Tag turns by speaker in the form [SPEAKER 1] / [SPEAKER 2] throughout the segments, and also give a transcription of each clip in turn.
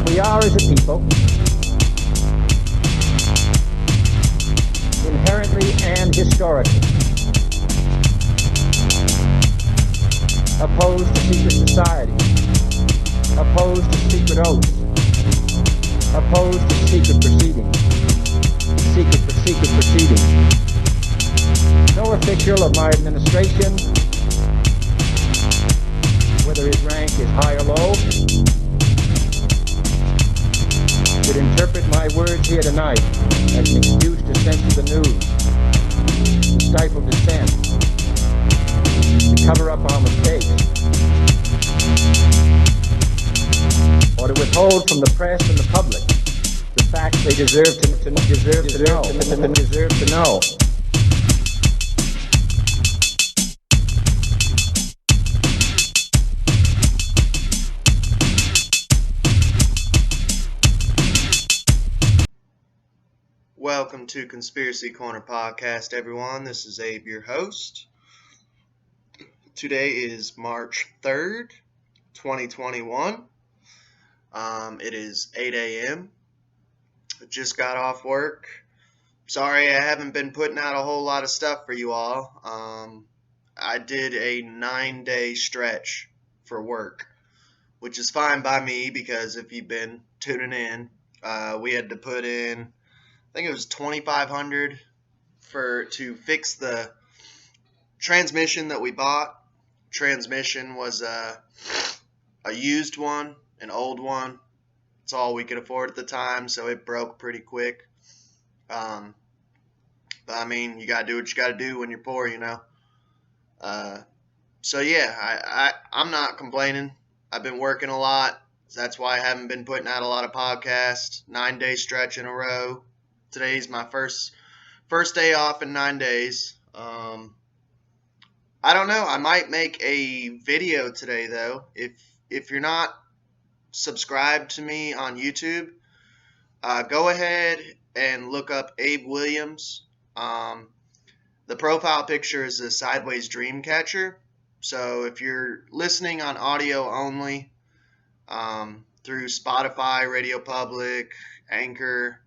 [SPEAKER 1] We are, as a people, inherently and historically opposed to secret society, opposed to secret oaths, opposed to secret proceedings, secret proceedings. No official of my administration, whether his rank is high or low, should interpret my words here tonight as an excuse to censor the news, to stifle dissent, to cover up our mistakes, or to withhold from the press and the public the facts they deserve to know.
[SPEAKER 2] Welcome to Conspiracy Corner Podcast, everyone. This is Abe, your host. Today is March 3rd, 2021. It is 8 a.m. I just got off work. Sorry I haven't been putting out a whole lot of stuff for you all. I did a 9-day stretch for work, which is fine by me because if you've been tuning in, we had to put in, I think it was $2,500 to fix the transmission that we bought. Transmission was a used one, an old one. It's all we could afford at the time, so it broke pretty quick. But I mean, you gotta do what you gotta do when you're poor, you know. So yeah, I'm not complaining. I've been working a lot. So that's why I haven't been putting out a lot of podcasts. 9-day stretch in a row. Today's my first day off in 9 days. I don't know. I might make a video today though. If you're not subscribed to me on YouTube, go ahead and look up Abe Williams. The profile picture is a sideways dream catcher. So if you're listening on audio only, through Spotify, Radio Public, Anchor,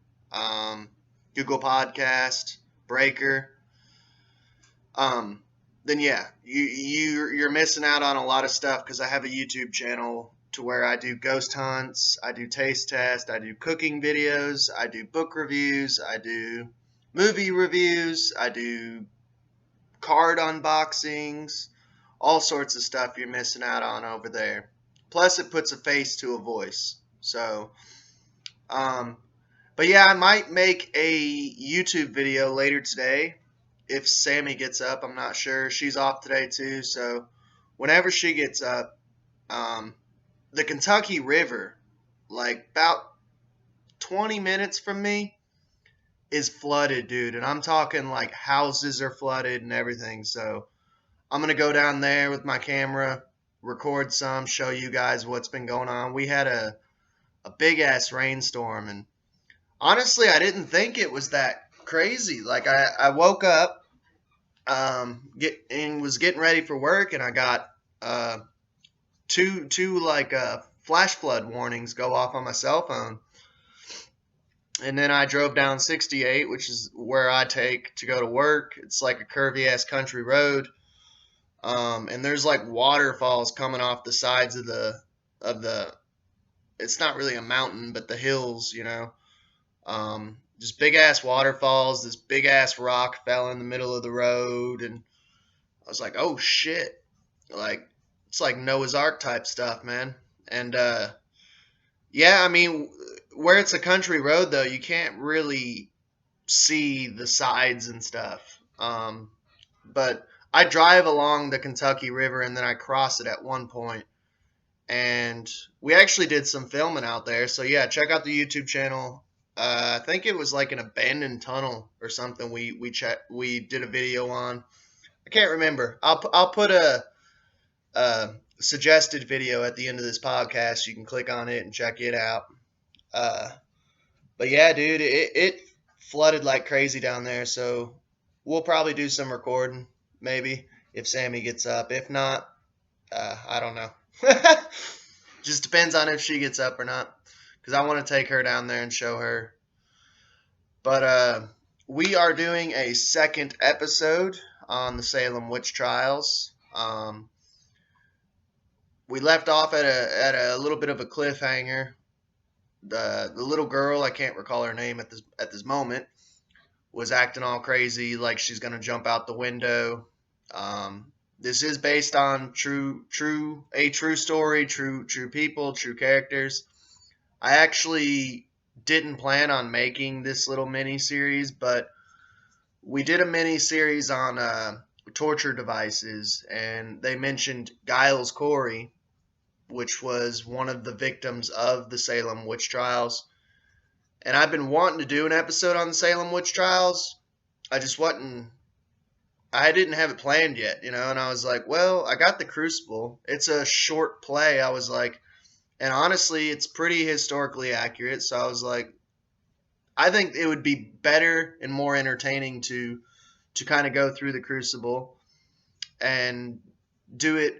[SPEAKER 2] Google Podcast, Breaker, then yeah, you're missing out on a lot of stuff because I have a YouTube channel to where I do ghost hunts, I do taste tests, I do cooking videos, I do book reviews, I do movie reviews, I do card unboxings, all sorts of stuff you're missing out on over there. Plus it puts a face to a voice. So, but yeah, I might make a YouTube video later today if Sammy gets up. I'm not sure. She's off today too, so whenever she gets up, the Kentucky River, like about 20 minutes from me, is flooded, dude. And I'm talking like houses are flooded and everything. So I'm going to go down there with my camera, record some, show you guys what's been going on. We had a big-ass rainstorm, and honestly, I didn't think it was that crazy. Like, I woke up, was getting ready for work, and I got two flash flood warnings go off on my cell phone. And then I drove down 68, which is where I take to go to work. It's like a curvy-ass country road. And there's like waterfalls coming off the sides of the, it's not really a mountain, but the hills, you know. Just big ass waterfalls. This big ass rock fell in the middle of the road, and I was like, oh shit. Like, it's like Noah's Ark type stuff, man. And yeah, I mean, where it's a country road though, you can't really see the sides and stuff. But I drive along the Kentucky River and then I cross it at one point. And we actually did some filming out there. So yeah, check out the YouTube channel. I think it was like an abandoned tunnel or something we did a video on. I can't remember. I'll put a suggested video at the end of this podcast. You can click on it and check it out. But yeah, dude, it flooded like crazy down there. So we'll probably do some recording, maybe, if Sammy gets up. If not, I don't know. Just depends on if she gets up or not. because I want to take her down there and show her. But we are doing a second episode on the Salem witch trials. We left off at a little bit of a cliffhanger. The little girl, I can't recall her name at this moment, was acting all crazy like she's gonna jump out the window. This is based on true story, true people, true characters. I actually didn't plan on making this little mini series, but we did a mini series on torture devices, and they mentioned Giles Corey, which was one of the victims of the Salem witch trials. And I've been wanting to do an episode on the Salem witch trials. I didn't have it planned yet, and I was like, well, I got the Crucible. It's a short play. I was like, and honestly, it's pretty historically accurate. So I was like, I think it would be better and more entertaining to kind of go through the Crucible and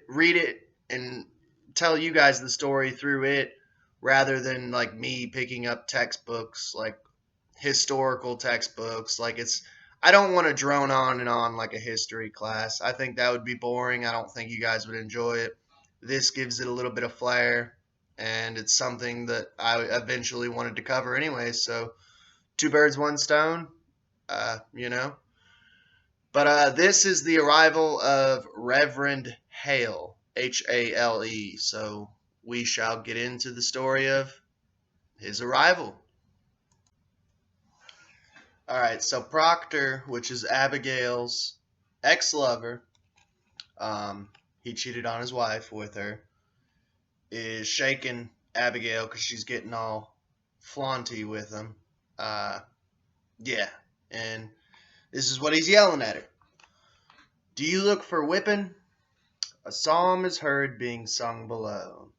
[SPEAKER 2] read it, and tell you guys the story through it, rather than like me picking up textbooks, like historical textbooks. I don't want to drone on and on like a history class. I think that would be boring. I don't think you guys would enjoy it. This gives it a little bit of flair, and it's something that I eventually wanted to cover anyway. So, two birds, one stone, you know. But this is the arrival of Reverend Hale, Hale. So we shall get into the story of his arrival. All right, so Proctor, which is Abigail's ex-lover, he cheated on his wife with her, is shaking Abigail because she's getting all flaunty with him. Yeah, and this is what he's yelling at her. Do you look for whipping? A psalm is heard being sung below.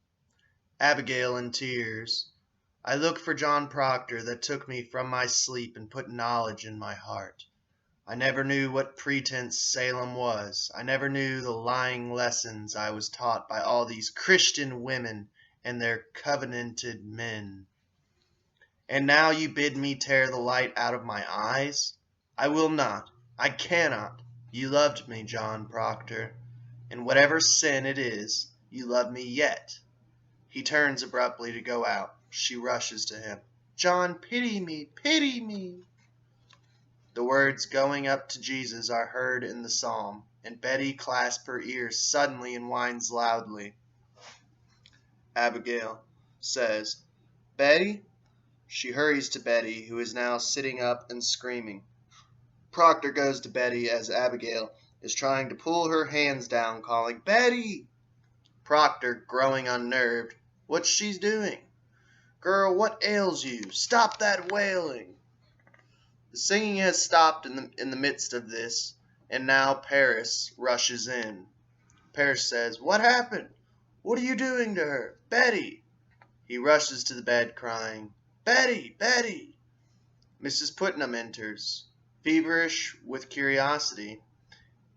[SPEAKER 2] Abigail in tears. I look for John Proctor that took me from my sleep and put knowledge in my heart. I never knew what pretense Salem was. I never knew the lying lessons I was taught by all these Christian women and their covenanted men. And now you bid me tear the light out of my eyes? I will not. I cannot. You loved me, John Proctor, and whatever sin it is, you love me yet. He turns abruptly to go out. She rushes to him. John, pity me, pity me. The words going up to Jesus are heard in the psalm, and Betty clasps her ears suddenly and whines loudly. Abigail says, Betty? She hurries to Betty, who is now sitting up and screaming. Proctor goes to Betty as Abigail is trying to pull her hands down, calling, Betty! Proctor, growing unnerved, what's she doing? Girl, what ails you? Stop that wailing! The singing has stopped in the midst of this, and now Paris rushes in. Paris says, What happened? What are you doing to her? Betty! He rushes to the bed, crying, Betty! Betty! Mrs. Putnam enters, feverish with curiosity,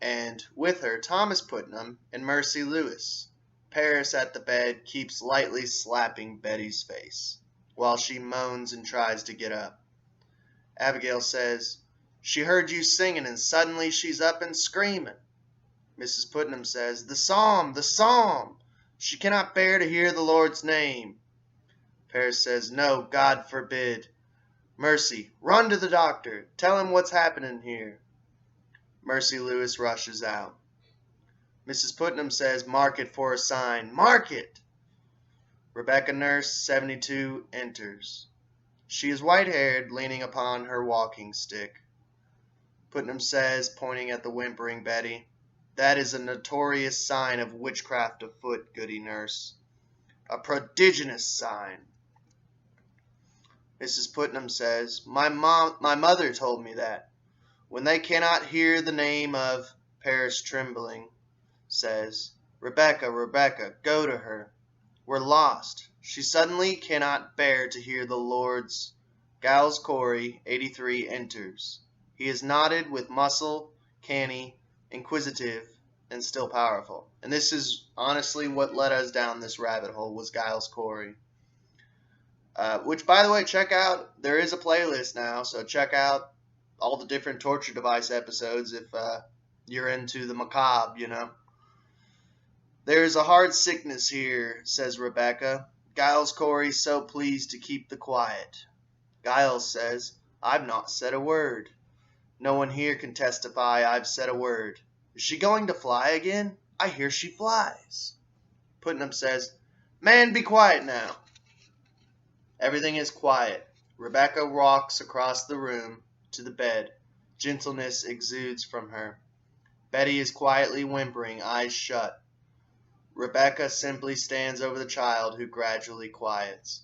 [SPEAKER 2] and with her Thomas Putnam and Mercy Lewis. Paris at the bed keeps lightly slapping Betty's face, while she moans and tries to get up. Abigail says, She heard you singing, and suddenly she's up and screaming. Mrs. Putnam says, The psalm, the psalm! She cannot bear to hear the Lord's name. Paris says, No, God forbid. Mercy, run to the doctor. Tell him what's happening here. Mercy Lewis rushes out. Mrs. Putnam says, Mark it for a sign. Mark it! Rebecca Nurse, 72, enters. She is white-haired, leaning upon her walking stick. Putnam says, pointing at the whimpering Betty, That is a notorious sign of witchcraft afoot, goody nurse. A prodigious sign. Mrs. Putnam says, My mother told me that. When they cannot hear the name of Paris trembling, says, Rebecca, Rebecca, go to her. We're lost. She suddenly cannot bear to hear the Lord's. Giles Corey, 83, enters. He is knotted with muscle, canny, inquisitive, and still powerful. And this is honestly what led us down this rabbit hole, was Giles Corey. Which, by the way, check out. There is a playlist now, so check out all the different torture device episodes if you're into the macabre, you know. There is a hard sickness here, says Rebecca. Giles Corey's so pleased to keep the quiet. Giles says, I've not said a word. No one here can testify I've said a word. Is she going to fly again? I hear she flies. Putnam says, Man, be quiet now. Everything is quiet. Rebecca walks across the room to the bed. Gentleness exudes from her. Betty is quietly whimpering, eyes shut. Rebecca simply stands over the child, who gradually quiets.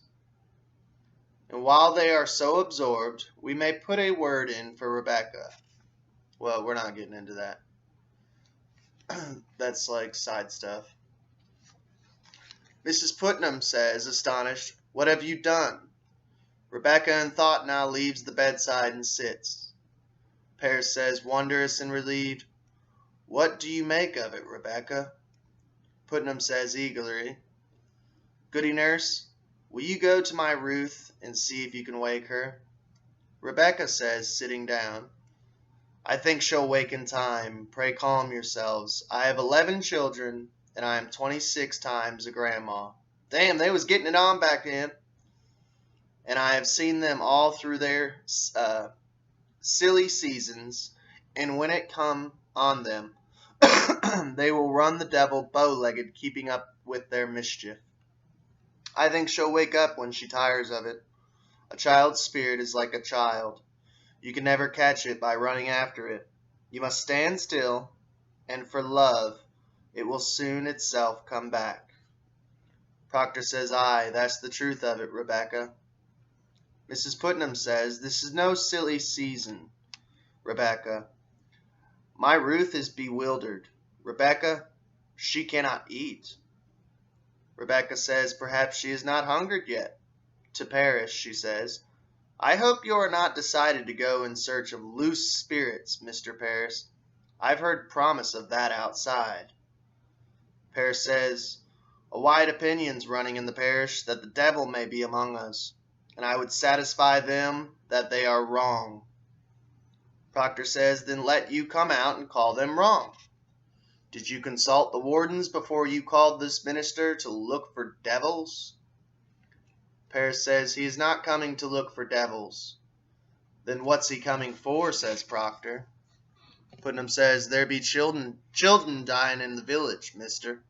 [SPEAKER 2] And while they are so absorbed, we may put a word in for Rebecca. Well, we're not getting into that. That's like side stuff. Mrs. Putnam says, astonished, What have you done? Rebecca in thought now leaves the bedside and sits. Paris says, wondrous and relieved, What do you make of it, Rebecca? Putnam says eagerly, Goody nurse, will you go to my Ruth and see if you can wake her? Rebecca says, sitting down, I think she'll wake in time. Pray calm yourselves. I have 11 children, and I am 26 times a grandma. Damn, they was getting it on back then. And I have seen them all through their silly seasons, and when it come on them, they will run the devil bow-legged, keeping up with their mischief. I think she'll wake up when she tires of it. A child's spirit is like a child. You can never catch it by running after it. You must stand still, and for love, it will soon itself come back. Proctor says, Aye, that's the truth of it, Rebecca. Mrs. Putnam says, This is no silly season, Rebecca. My Ruth is bewildered. Rebecca, she cannot eat. Rebecca says, Perhaps she is not hungered yet. To Paris, she says, I hope you are not decided to go in search of loose spirits, Mr. Paris. I've heard promise of that outside. Paris says, A wide opinion's running in the parish that the devil may be among us, and I would satisfy them that they are wrong. Proctor says, Then let you come out and call them wrong. Did you consult the wardens before you called this minister to look for devils? Paris says, He is not coming to look for devils. Then what's he coming for, says Proctor. Putnam says, There be children dying in the village, mister.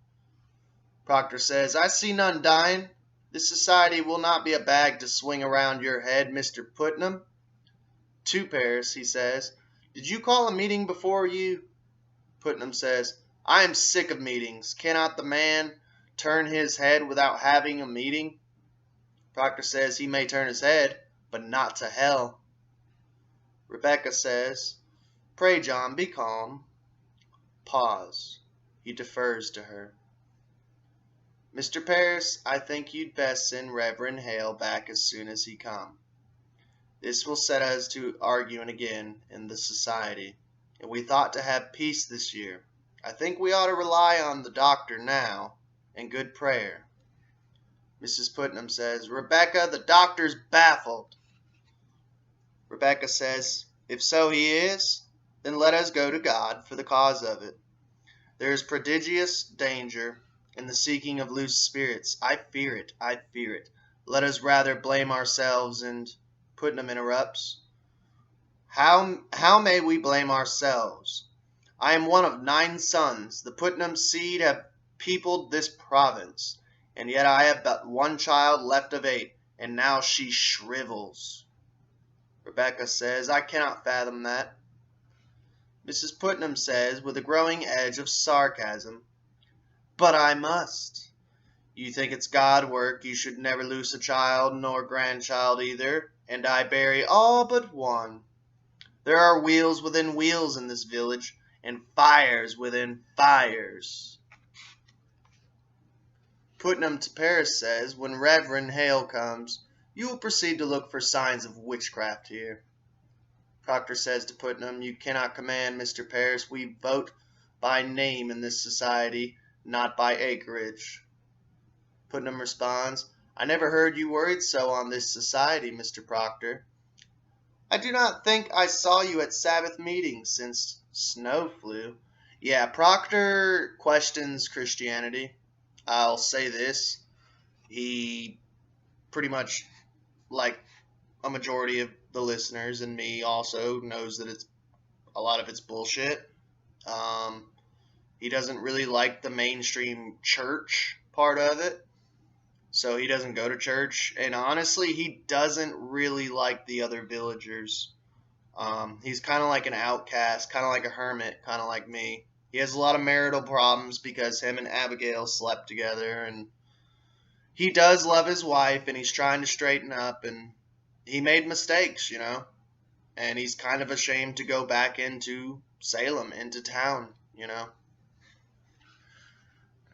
[SPEAKER 2] Proctor says, I see none dying. This society will not be a bag to swing around your head, Mr. Putnam. To Paris, he says, Did you call a meeting before you? Putnam says, I am sick of meetings. Cannot the man turn his head without having a meeting? Proctor says he may turn his head, but not to hell. Rebecca says, Pray, John, be calm. Pause. He defers to her. Mr. Paris, I think you'd best send Reverend Hale back as soon as he come. This will set us to arguing again in the society, and we thought to have peace this year. I think we ought to rely on the doctor now, and good prayer. Mrs. Putnam says, Rebecca, the doctor's baffled. Rebecca says, If so he is, then let us go to God for the cause of it. There is prodigious danger in the seeking of loose spirits. I fear it, I fear it. Let us rather blame ourselves and... Putnam interrupts. How may we blame ourselves? I am one of 9 sons. The Putnam seed have peopled this province, and yet I have but 1 child left of 8, and now she shrivels. Rebecca says, I cannot fathom that. Mrs. Putnam says, with a growing edge of sarcasm, But I must. You think it's God work you should never loose a child nor grandchild either, and I bury all but 1. There are wheels within wheels in this village, and fires within fires. Putnam to Paris says, When Reverend Hale comes, you will proceed to look for signs of witchcraft here. Proctor says to Putnam, You cannot command, Mr. Paris. We vote by name in this society, not by acreage. Putnam responds, I never heard you worried so on this society, Mr. Proctor. I do not think I saw you at Sabbath meeting since snow flew. Yeah, Proctor questions Christianity. I'll say this. He pretty much, like a majority of the listeners and me also, knows that a lot of it's bullshit. He doesn't really like the mainstream church part of it. So he doesn't go to church. And honestly, he doesn't really like the other villagers. He's kind of like an outcast, kind of like a hermit, kind of like me. He has a lot of marital problems because him and Abigail slept together. And he does love his wife, and he's trying to straighten up. And he made mistakes, And he's kind of ashamed to go back into Salem, into town,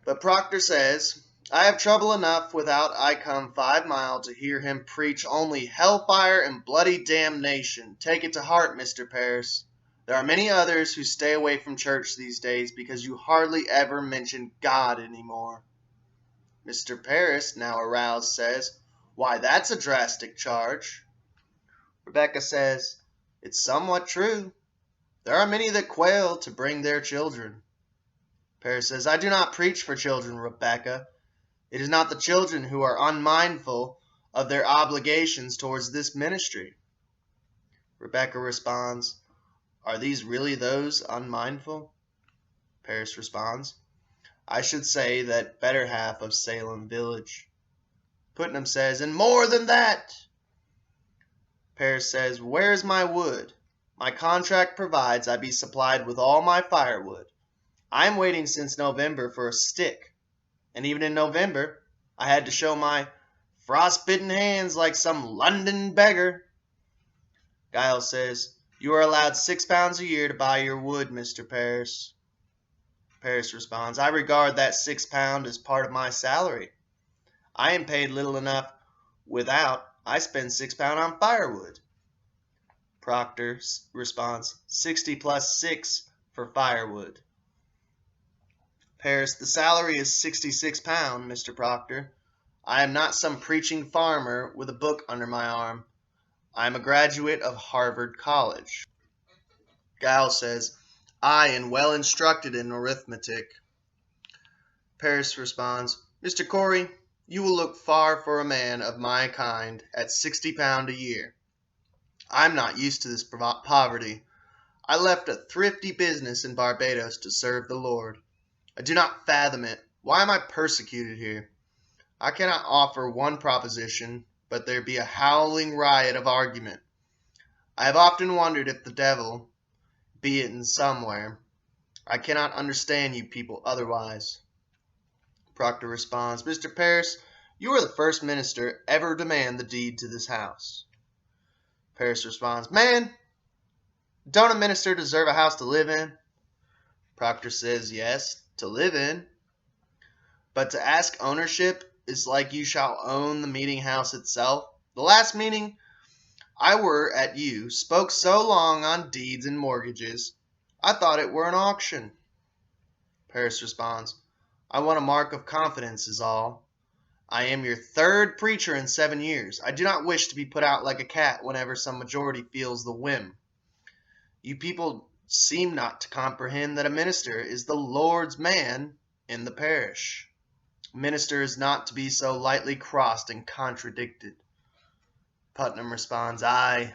[SPEAKER 2] But Proctor says, I have trouble enough without I come 5 mile to hear him preach only hellfire and bloody damnation. Take it to heart, Mr. Parris. There are many others who stay away from church these days because you hardly ever mention God anymore. Mr. Parris, now aroused, says, Why, that's a drastic charge. Rebecca says, It's somewhat true. There are many that quail to bring their children. Parris says, I do not preach for children, Rebecca. It is not the children who are unmindful of their obligations towards this ministry. Rebecca responds, Are these really those unmindful? Parris responds, I should say that better half of Salem village. Putnam says, And more than that. Parris says, Where is my wood? My contract provides I be supplied with all my firewood. I am waiting since November for a stick, and even in November I had to show my frostbitten hands like some London beggar. Giles says, You are allowed £6 a year to buy your wood, Mr. Parris. Parris responds, I regard that £6 as part of my salary. I am paid little enough without I spend £6 on firewood. Proctor responds, 60 plus 6 for firewood. Parris, the salary is £66, Mr. Proctor. I am not some preaching farmer with a book under my arm. I am a graduate of Harvard College. Giles says, I am well instructed in arithmetic. Parris responds, Mr. Corey, you will look far for a man of my kind at £60 a year. I'm not used to this poverty. I left a thrifty business in Barbados to serve the Lord. I do not fathom it. Why am I persecuted here? I cannot offer one proposition, but there be a howling riot of argument. I have often wondered if the devil be it in somewhere. I cannot understand you people otherwise. Proctor responds, Mr. Parris, you are the first minister ever to demand the deed to this house. Parris responds, Man, don't a minister deserve a house to live in? Proctor says, Yes, to live in. But to ask ownership is like you shall own the meeting house itself. The last meeting I were at you spoke so long on deeds and mortgages, I thought it were an auction. Parris responds, I want a mark of confidence is all. I am your third preacher in 7 years. I do not wish to be put out like a cat whenever some majority feels the whim. You people seem not to comprehend that a minister is the Lord's man in the parish. A minister is not to be so lightly crossed and contradicted. Putnam responds, Aye.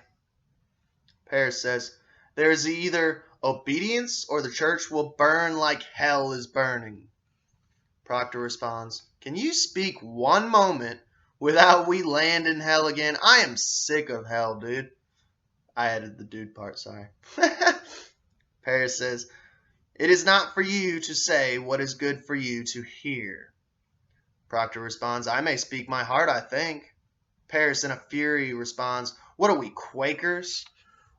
[SPEAKER 2] Parris says, There is either obedience or the church will burn like hell is burning. Proctor responds, Can you speak one moment without we land in hell again? I am sick of hell, dude. I added the dude part, sorry. Parris says, It is not for you to say what is good for you to hear. Proctor responds, I may speak my heart, I think. Parris in a fury responds, What are we, Quakers?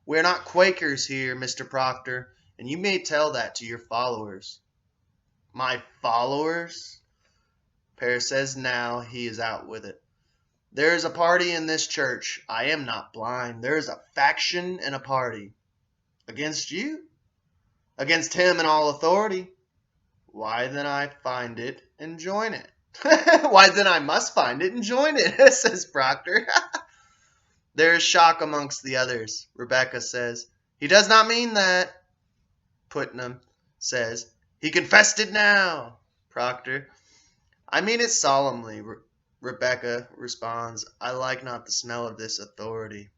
[SPEAKER 2] We're not Quakers here, Mr. Proctor, and you may tell that to your followers. My followers? Parris says now he is out with it. There is a party in this church. I am not blind. There is a faction and a party. Against you? Against him and all authority. Why then I find it and join it. Why, then I must find it and join it, says Proctor. There is shock amongst the others. Rebecca says, he does not mean that. Putnam says, he confessed it now. Proctor, I mean it solemnly. Rebecca responds, I like not the smell of this authority.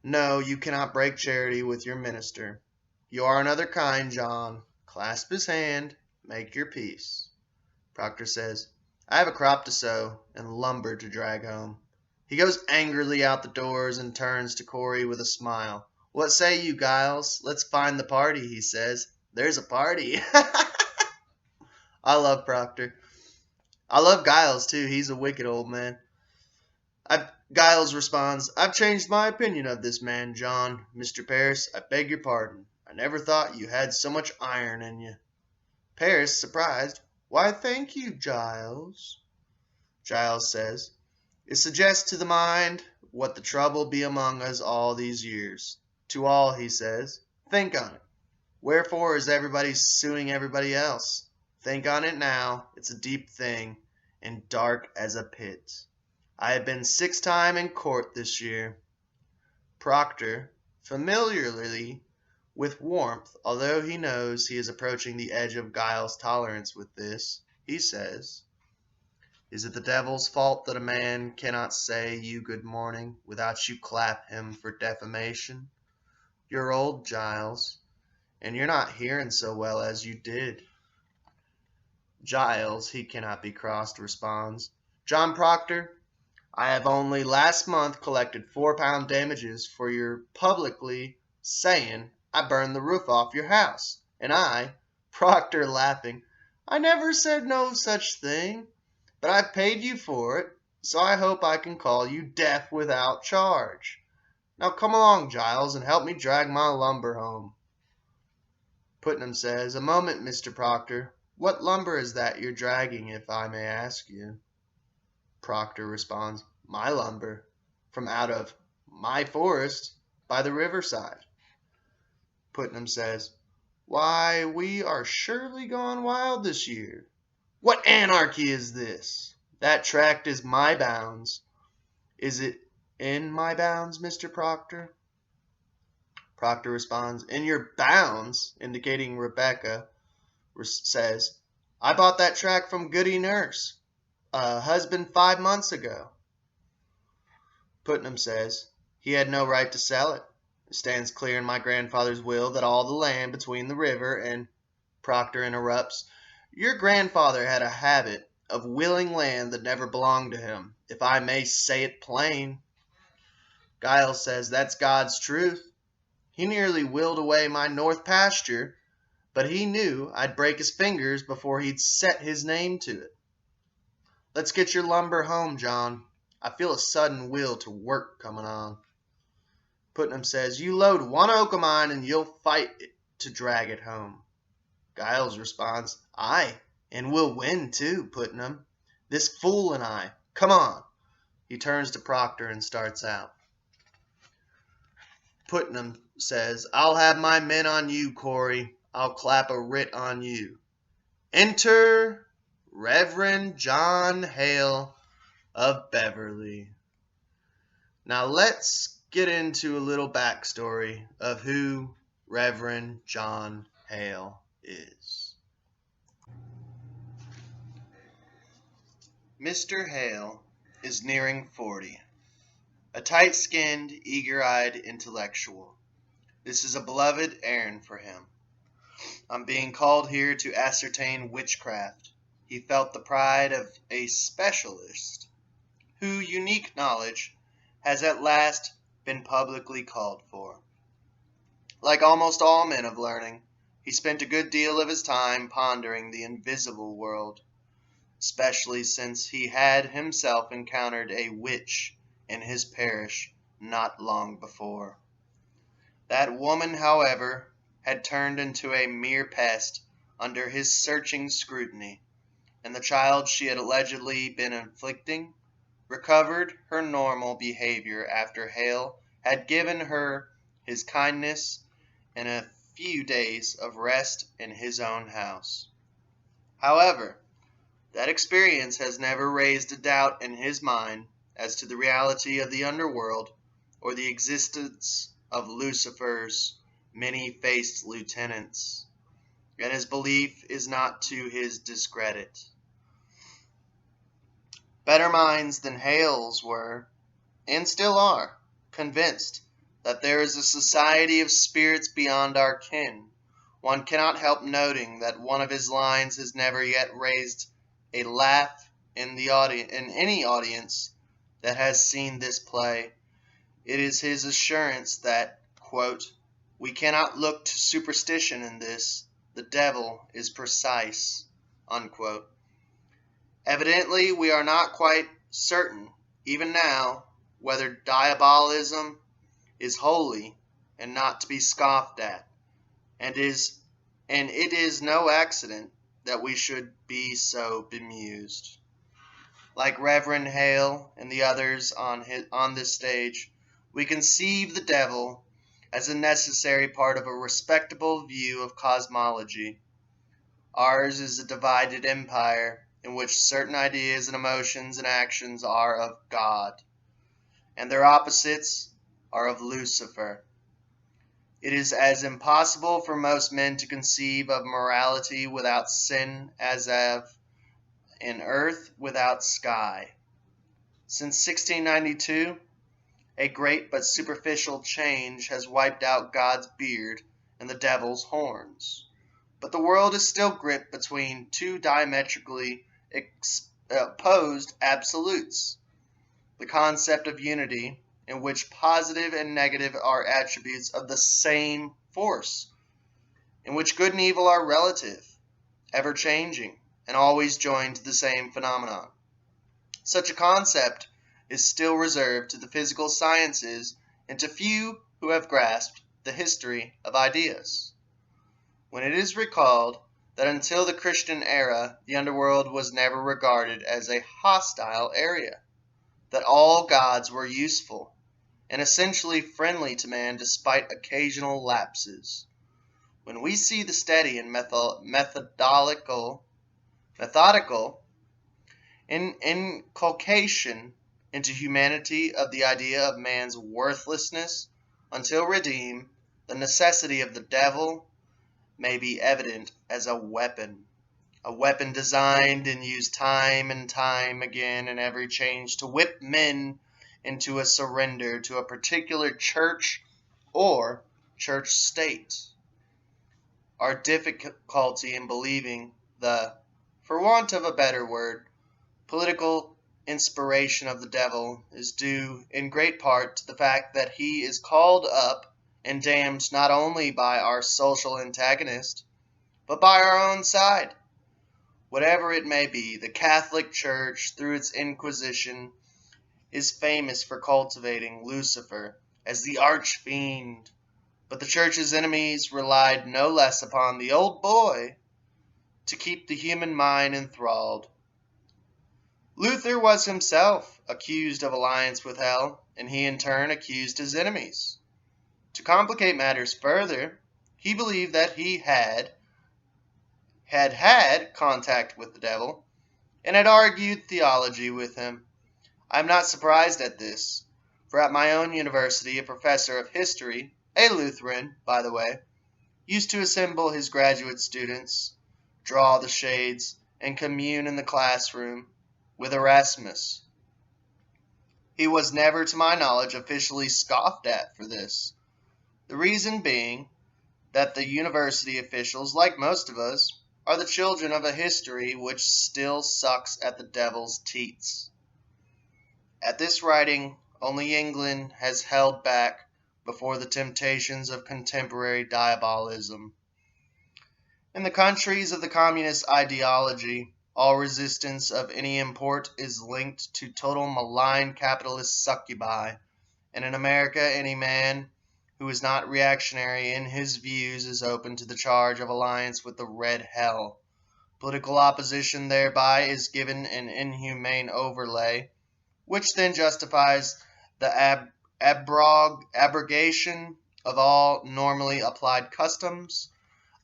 [SPEAKER 2] No, you cannot break charity with your minister. You are another kind, John. Clasp his hand, make your peace. Proctor says, I have a crop to sow and lumber to drag home. He goes angrily out the doors and turns to Corey with a smile. What say you, Giles? Let's find the party, he says. There's a party. I love Proctor. I love Giles, too. He's a wicked old man. Giles responds, I've changed my opinion of this man, John. Mr. Parris, I beg your pardon. I never thought you had so much iron in you. Parris, surprised, why, thank you, Giles. Giles says, it suggests to the mind what the trouble be among us all these years. To all, he says, think on it. Wherefore is everybody suing everybody else? Think on it now. It's a deep thing, and dark as a pit. I have been 6 times in court this year. Proctor, familiarly, with warmth, although he knows he is approaching the edge of Giles' tolerance with this, he says, is it the devil's fault that a man cannot say you good morning without you clap him for defamation? You're old, Giles, and you're not hearing so well as you did. Giles, he cannot be crossed, responds, John Proctor, I have only last month collected £4 damages for your publicly saying I burned the roof off your house. And I, Proctor laughing, I never said no such thing, but I've paid you for it, so I hope I can call you deaf without charge. Now come along, Giles, and help me drag my lumber home. Putnam says, a moment, Mr. Proctor. What lumber is that you're dragging, if I may ask you? Proctor responds, my lumber, from out of my forest by the riverside. Putnam says, why, we are surely gone wild this year. What anarchy is this? That tract is my bounds. Is it in my bounds, Mr. Proctor? Proctor responds, in your bounds, indicating Rebecca, says, I bought that tract from Goody Nurse, a husband 5 months ago. Putnam says, he had no right to sell it. It stands clear in my grandfather's will that all the land between the river and... Proctor interrupts, your grandfather had a habit of willing land that never belonged to him, if I may say it plain. Giles says, that's God's truth. He nearly willed away my north pasture, but he knew I'd break his fingers before he'd set his name to it. Let's get your lumber home, John. I feel a sudden will to work coming on. Putnam says, you load one oak of mine and you'll fight it to drag it home. Giles responds, aye, and we'll win too, Putnam. This fool and I. Come on. He turns to Proctor and starts out. Putnam says, I'll have my men on you, Corey. I'll clap a writ on you. Enter Reverend John Hale of Beverly. Now let's get into a little backstory of who Reverend John Hale is. Mr. Hale is nearing 40, a tight-skinned, eager-eyed intellectual. This is a beloved errand for him. On being called here to ascertain witchcraft, he felt the pride of a specialist who unique knowledge has at last been publicly called for. Like almost all men of learning, he spent a good deal of his time pondering the invisible world, especially since he had himself encountered a witch in his parish not long before. That woman, however, had turned into a mere pest under his searching scrutiny, and the child she had allegedly been inflicting recovered her normal behavior after Hale had given her his kindness and a few days of rest in his own house. However, That experience has never raised a doubt in his mind as to the reality of the underworld or the existence of Lucifer's many-faced lieutenants, and his belief is not to his discredit. Better minds than Hale's were, and still are, convinced that there is a society of spirits beyond our ken. One cannot help noting that one of his lines has never yet raised a laugh in any audience that has seen this play. It is his assurance that, quote, "We cannot look to superstition in this. The devil is precise," unquote. Evidently, we are not quite certain, even now, whether diabolism is holy and not to be scoffed at, and it is no accident that we should be so bemused. Like Reverend Hale and the others on this stage, we conceive the devil as a necessary part of a respectable view of cosmology. Ours is a divided empire in which certain ideas and emotions and actions are of God, and their opposites are of Lucifer. It is as impossible for most men to conceive of morality without sin as of an earth without sky. Since 1692, a great but superficial change has wiped out God's beard and the devil's horns. But the world is still gripped between two diametrically opposed absolutes. The concept of unity, in which positive and negative are attributes of the same force, in which good and evil are relative, ever-changing, and always joined to the same phenomenon. Such a concept is still reserved to the physical sciences and to few who have grasped the history of ideas. When it is recalled that until the Christian era, the underworld was never regarded as a hostile area, that all gods were useful and essentially friendly to man despite occasional lapses. When we see the steady and methodical inculcation into humanity of the idea of man's worthlessness until redeemed, the necessity of the devil may be evident as a weapon designed and used time and time again in every change to whip men into a surrender to a particular church or church state. Our difficulty in believing the, for want of a better word, political inspiration of the devil is due in great part to the fact that he is called up and damned not only by our social antagonist, but by our own side. Whatever it may be, the Catholic Church, through its Inquisition, is famous for cultivating Lucifer as the arch-fiend, but the Church's enemies relied no less upon the old boy to keep the human mind enthralled. Luther was himself accused of alliance with hell, and he in turn accused his enemies. To complicate matters further, he believed that he had contact with the devil, and had argued theology with him. I am not surprised at this, for at my own university a professor of history, a Lutheran, by the way, used to assemble his graduate students, draw the shades, and commune in the classroom with Erasmus. He was never, to my knowledge, officially scoffed at for this. The reason being that the university officials, like most of us, are the children of a history which still sucks at the devil's teats. At this writing, only England has held back before the temptations of contemporary diabolism. In the countries of the communist ideology, all resistance of any import is linked to total malign capitalist succubi, and in America any man who is not reactionary in his views is open to the charge of alliance with the red hell. Political opposition thereby is given an inhumane overlay, which then justifies the abrogation of all normally applied customs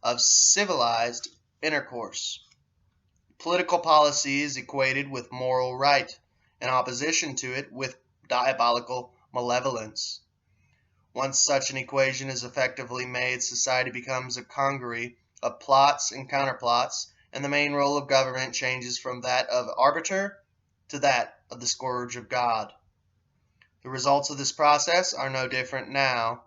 [SPEAKER 2] of civilized intercourse. Political policy is equated with moral right, and opposition to it with diabolical malevolence. Once such an equation is effectively made, society becomes a congery of plots and counterplots, and the main role of government changes from that of arbiter to that of the scourge of God. The results of this process are no different now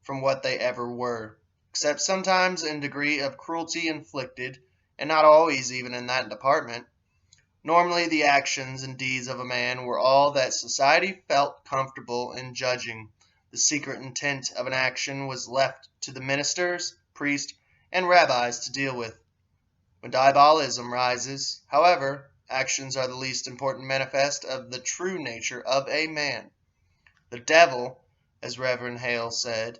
[SPEAKER 2] from what they ever were, except sometimes in degree of cruelty inflicted, and not always even in that department. Normally the actions and deeds of a man were all that society felt comfortable in judging. The secret intent of an action was left to the ministers, priests, and rabbis to deal with. When diabolism rises, however, actions are the least important manifest of the true nature of a man. The devil, as Reverend Hale said,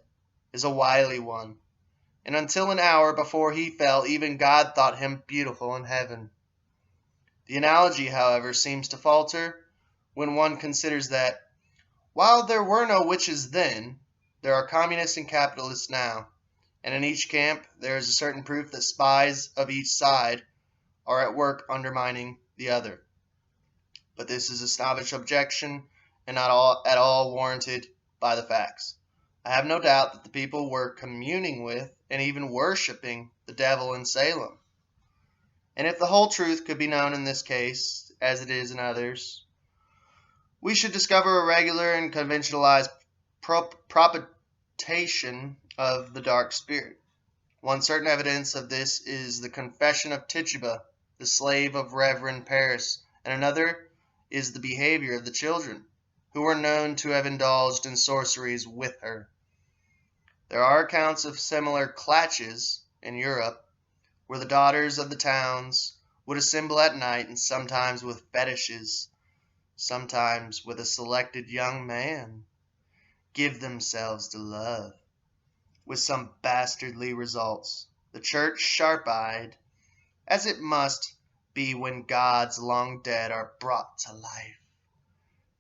[SPEAKER 2] is a wily one, and until an hour before he fell, even God thought him beautiful in heaven. The analogy, however, seems to falter when one considers that, while there were no witches then, there are communists and capitalists now, and in each camp there is a certain proof that spies of each side are at work undermining the other. But this is a snobbish objection, and not at all warranted by the facts. I have no doubt that the people were communing with and even worshiping the devil in Salem. And if the whole truth could be known in this case, as it is in others, we should discover a regular and conventionalized propagation of the dark spirit. One certain evidence of this is the confession of Tituba, the slave of Reverend Paris, and another is the behavior of the children, who were known to have indulged in sorceries with her. There are accounts of similar clatches in Europe, where the daughters of the towns would assemble at night, and sometimes with fetishes, sometimes with a selected young man, give themselves to love, with some bastardly results. The church, sharp-eyed, as it must be when gods long dead are brought to life,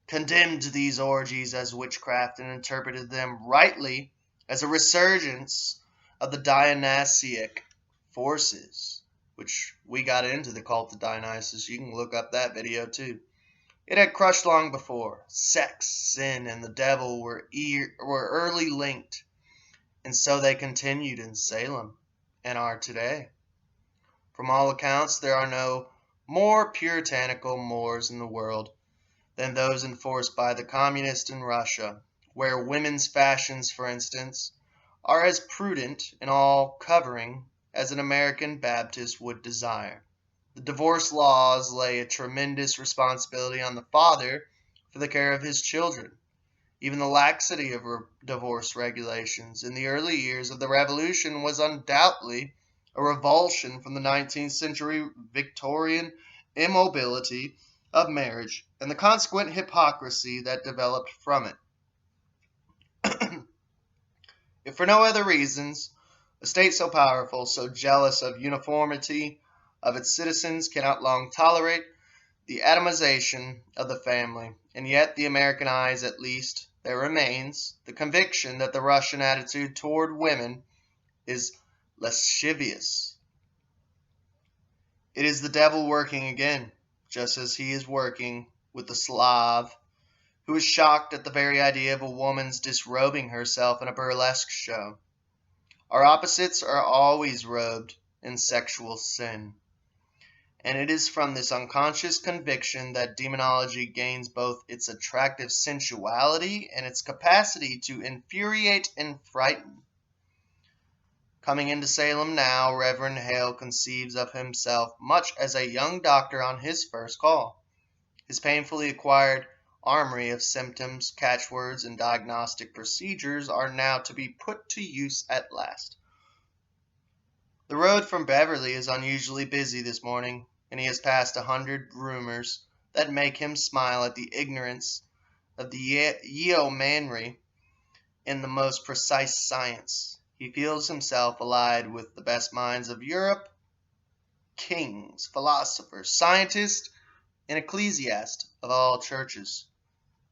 [SPEAKER 2] condemned these orgies as witchcraft and interpreted them rightly as a resurgence of the Dionysiac forces, which we got into the cult of Dionysus. You can look up that video too. It had crushed long before. Sex, sin, and the devil were early linked, and so they continued in Salem and are today. From all accounts, there are no more puritanical mores in the world than those enforced by the communists in Russia, where women's fashions, for instance, are as prudent and all covering as an American Baptist would desire. The divorce laws lay a tremendous responsibility on the father for the care of his children. Even the laxity of divorce regulations in the early years of the Revolution was undoubtedly a revulsion from the 19th century Victorian immobility of marriage and the consequent hypocrisy that developed from it. If for no other reasons, a state so powerful, so jealous of uniformity of its citizens, cannot long tolerate the atomization of the family, and yet the American eyes at least, there remains the conviction that the Russian attitude toward women is lascivious. It is the devil working again, just as he is working with the Slav, who is shocked at the very idea of a woman's disrobing herself in a burlesque show. Our opposites are always robed in sexual sin, and it is from this unconscious conviction that demonology gains both its attractive sensuality and its capacity to infuriate and frighten. Coming into Salem now, Reverend Hale conceives of himself much as a young doctor on his first call. His painfully acquired armory of symptoms, catchwords, and diagnostic procedures are now to be put to use at last. The road from Beverly is unusually busy this morning, and he has passed 100 rumors that make him smile at the ignorance of the yeomanry in the most precise science. He feels himself allied with the best minds of Europe, kings, philosophers, scientists, and ecclesiasts of all churches.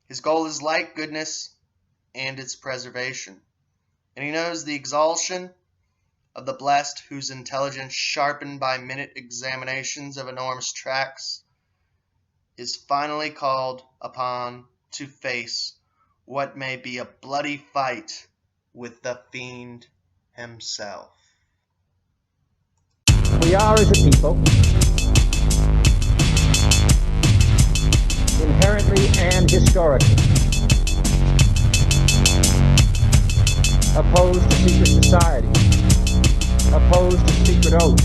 [SPEAKER 2] His goal is light, goodness, and its preservation. And he knows the exaltation of the blessed whose intelligence, sharpened by minute examinations of enormous tracts, is finally called upon to face what may be a bloody fight with the fiend himself.
[SPEAKER 1] We are, as a people, inherently and historically opposed to secret society, opposed to secret oaths,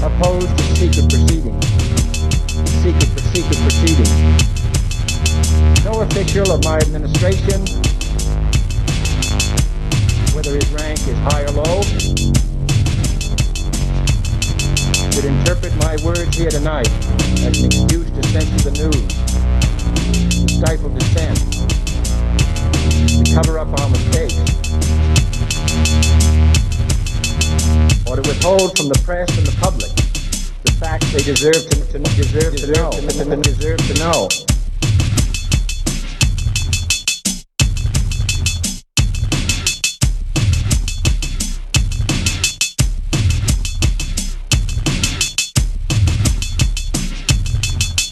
[SPEAKER 1] opposed to secret proceedings. Secret proceedings. No official of my administration, whether his rank is high or low, would interpret my words here tonight as an excuse to censor the news, to stifle dissent, to cover up our mistakes, or to withhold from the press and the public the facts they deserve to know.